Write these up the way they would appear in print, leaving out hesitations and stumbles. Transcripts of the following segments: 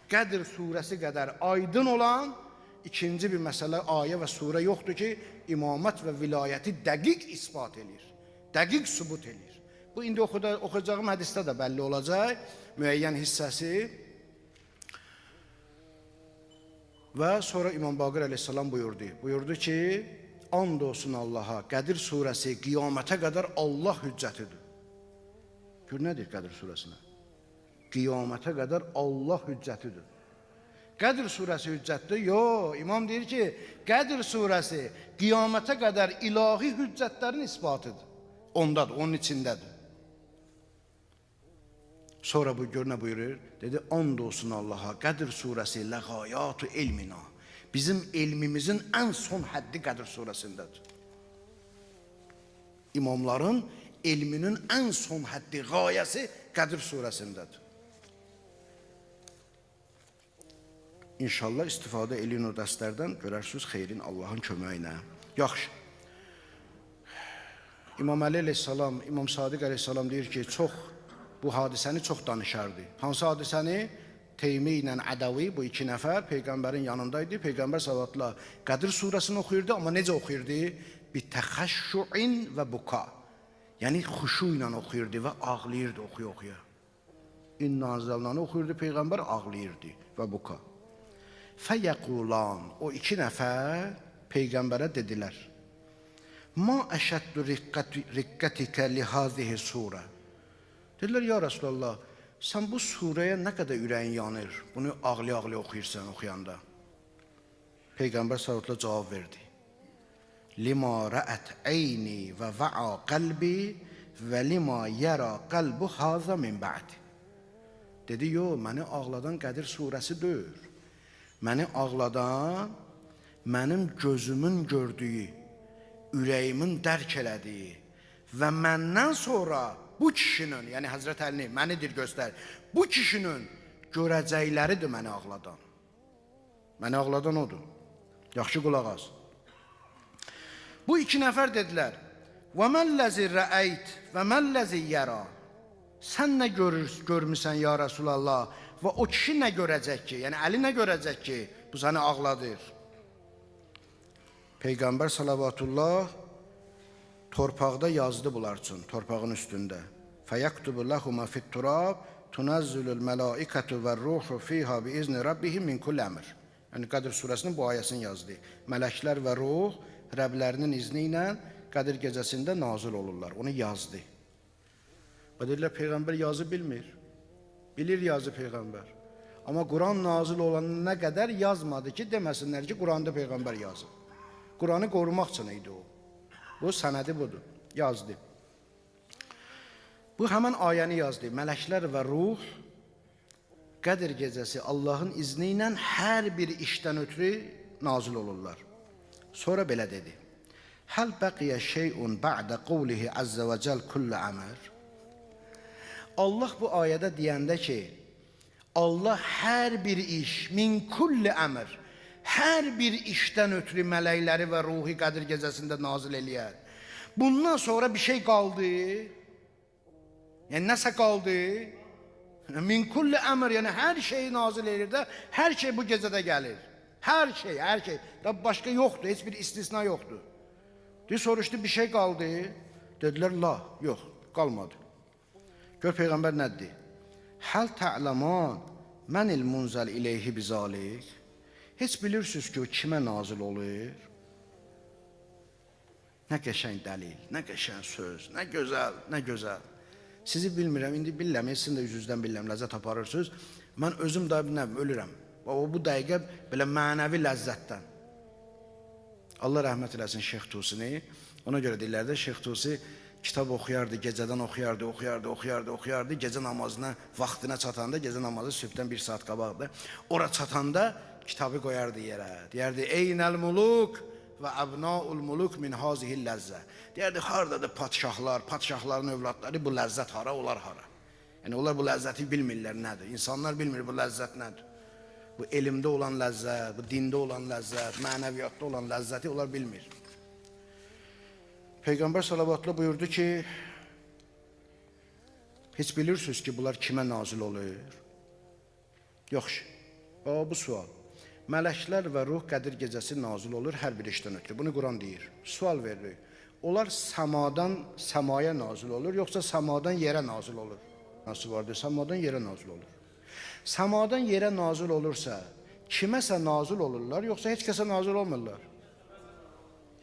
Qədr surəsi qədər aydın olan ikinci bir məsələ, ayə və surə yoxdur ki, imamət və vilayəti dəqiq isbat edir, dəqiq sübut edir. Bu, indi oxuyacağım hədisdə də bəlli olacaq, müəyyən hissəsi. Və sonra İmam Baqir əleyhissalam buyurdu ki, and olsun Allaha, Qədir surəsi qiyamətə qədər Allah hüccətidir. Gör, nədir Qədir surəsinə? Qiyamətə qədər Allah hüccətidir. Qədir surəsi hüccətdir? Yox, imam deyir ki, Qədir surəsi qiyamətə qədər ilahi hüccətlərin isbatıdır. Ondadır, onun içindədir. Sonra bu gör nə buyurur? Dedi, and olsun Allaha, Qədir surəsi ləğayatu elmina. Bizim elmimizin ən son həddi Qədir surəsindədir. İmamların elminin ən son həddi, qayəsi Qədir surəsindədir. İnşallah istifadə eləyin o dərslərdən, görərsiniz xeyrin Allahın köməyinə. Yaxşı. İmam Əli əleyhissalam, İmam Sadiq əleyhissalam deyir ki, bu hadisəni çox danışardı. Hansı hadisəni? Teymi ilə Ədəvi, bu iki nəfər Peyğəmbərin yanındaydı. Peyğəmbər sallallahu Qədir surəsini oxuyurdu, amma necə oxuyurdu? Bitəxəşşuin və buka. Yəni xuşu ilə oxuyurdu və ağlayırdı oxuya-oxuya. İnna anzalnanı oxuyurdu, Peyğəmbər ağlayırdı və buka. Fəyəqulan, o iki nəfər Peyğəmbərə dedilər, ma əşəddu riqqətikə lihazihi surə. Dedilər, ya Rasulallah, sən bu surəyə nə qədər ürəyin yanır, bunu ağlaya-ağlaya oxuyursan oxuyanda. Peyğəmbər sallallahu cavab verdi. Lima rəət əyni və və'a qəlbi və lima yərə qəlbu haza min bə'di. Dedi, yo, məni ağladan Qədir surəsi deyir. Məni ağladan, mənim gözümün gördüyü, ürəyimin dərk elədiyi və məndən sonra bu kişinin, yəni Həzrət Əlini, mənidir göstər, bu kişinin görəcəkləridir məni ağladan. Məni ağladan odur. Yaxşı qulaq az. Bu iki nəfər dedilər, və məlləzi rəəyt və məlləzi yərə. Sən nə görmüsən ya Rasulallah və o kişi nə görəcək ki, yəni Əli nə görəcək ki, bu səni ağladır. Peyğəmbər salavatullah torpaqda yazdı bunlar üçün, torpağın üstündə. Fəyəktubu ləhumə fit-turab tunazzulul mələikətü və ruhu fiha bi izni rabbihim min kulli əmr. Yəni Qədir surəsinin bu ayəsini yazdı. Mələklər və ruh Rəblərinin izni ilə Qədir gecəsində nazil olurlar. Onu yazdı. Və deyirlər, Peyğəmbər yazı bilmir. Bilir yazı Peyğəmbər. Amma Quran nazil olanına qədər yazmadı ki, deməsinlər ki, Quranda Peyğəmbər yazıb. Quranı qorumaq üçün idi o. Bu sənədi budur. Yazdı. Bu həmən ayəni yazdı. Mələklər və ruh Qədir gecəsi Allahın izni ilə hər bir işdən ötürü nazil olurlar. Sonra belə dedi. Həl bəqiyə şeyun ba'də qavlihi əzzə və cəl kullə əmr. Allah bu ayədə deyəndə ki, Allah hər bir iş, min kulli əmr, hər bir işdən ötürü mələkləri və ruhi Qədir gecəsində nazil eləyər. Bundan sonra bir şey qaldı. Yəni nəsə qaldı? Min kulli əmr, yəni hər şeyi nazil eləyir də, hər şey bu gecədə gəlir. Hər şey, hər şey. Tabi başqa yoxdur, heç bir istisna yoxdur. Soruşdu, bir şey qaldı. Dedilər, la, yox, qalmadı. Gör Peyğəmbər nədir? Həl tə'ləman mənil munzəl iləyhi bizalik. Heç bilirsiniz ki, o kimə nazil olur? Nə qəşəng dəlil, nə qəşəng söz, nə gözəl, nə gözəl. Sizi bilmirəm, indi bilirəm, sizin də yüzünüzdən bilirəm, ləzzət aparırsınız. Mən özüm də ölürəm. Bu dəqiqə belə mənəvi ləzzətdən. Allah rəhmət eləsin Şeyx Tusini. Ona görə deyirlər də, Şeyx Tusi kitab oxuyardı, gecədən oxuyardı. Gecə namazına, vaxtına çatanda, gecə namazı sübhdən bir saat qabaqdır. Ora çatanda kitabı qoyardı yerə. Deyərdi, Eynəl muluk və əbnaul muluk min hazihil ləzzə. Deyərdi, haradadır padşahlar, padşahların övladları, bu ləzzət hara, onlar hara. Yəni, onlar bu ləzzəti bilmirlər nədir. İnsanlar bilmir bu ləzzət nədir. Bu elmdə olan ləzzət, bu dində olan ləzzət, mənəviyyatda olan ləzzəti onlar bilmir. Peyğəmbər salavatullah buyurdu ki, heç bilirsiniz ki, bunlar kimə nazil olur? Yox. Bu sual. Mələklər və ruh Qədir gecəsi nazil olur hər bir işdən ötürü. Bunu Quran deyir. Sual veririk. Onlar səmadan səmaya nazil olur, yoxsa səmadan yerə nazil olur? Nasıl vardır? Səmadan yerə nazil olur. Səmadan yerə nazil olursa, kiməsə nazil olurlar, yoxsa heç kəsə nazil olmurlar?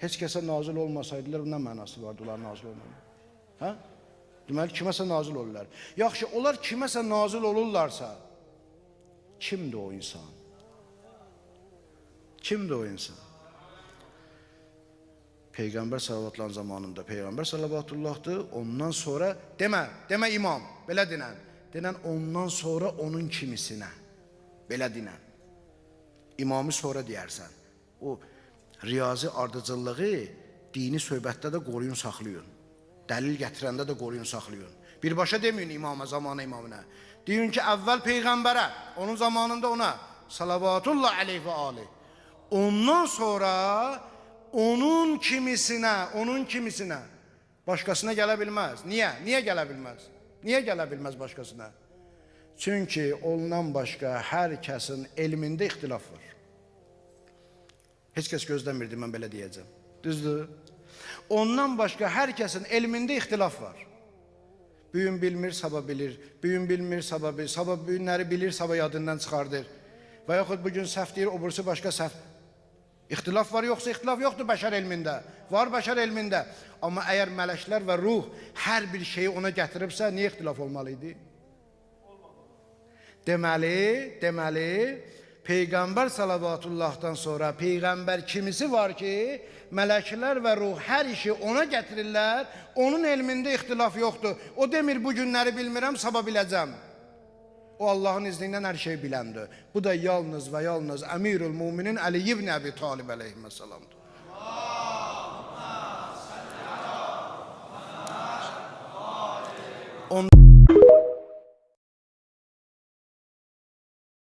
Heç kəsə nazil olmasaydılar, nə mənası vardı onlar nazil olmalı? Hə? Deməli, kiməsə nazil olurlar. Yaxşı, onlar kiməsə nazil olurlarsa, kimdir o insan? Kimdir o insan? Peyğəmbər salavatların zamanında Peyğəmbər salavatullahdır. Ondan sonra demə imam, belə denən ondan sonra onun kimisinə, belə denən. İmamı sonra deyərsən. O riyazi ardıcıllığı dini söhbətdə də qoruyun, saxlayın. Dəlil gətirəndə də qoruyun, saxlayın. Birbaşa deməyin imama, zamanı imamına. Deyin ki, əvvəl Peyğəmbərə, onun zamanında ona, salavatullah aleyh və aleyh. Ondan sonra onun kimisinə, başqasına gələ bilməz. Niyə? Niyə gələ bilməz? Niyə gələ bilməz başqasına? Çünki ondan başqa hər kəsin elmində ixtilaf var. Heç kəs gözləmirdi, mən belə deyəcəm. Düzdür? Ondan başqa hər kəsin elmində ixtilaf var. Büyün bilmir, sabah bilir. Büyün bilmir, sabah bilir. Sabah büyünləri bilir, sabah yadından çıxardır. Və yaxud bugün səhv deyir, o birisi başqa səhv. İxtilaf var, yoxsa ixtilaf yoxdur bəşər elmində. Var bəşər elmində. Amma əgər mələklər və ruh hər bir şeyi ona gətiribsə, niyə ixtilaf olmalı idi? Deməli, Peyğəmbər salavatullahdan sonra Peyğəmbər kimisi var ki, mələklər və ruh hər işi ona gətirirlər, onun elmində ixtilaf yoxdur. O demir, bu günləri bilmirəm, sabah biləcəm. O Allah'ın izniyle her şeyi biləndir. Bu da yalnız ve yalnız Emirül Müminin Ali ibn Abi Talib aleyhisselamdır.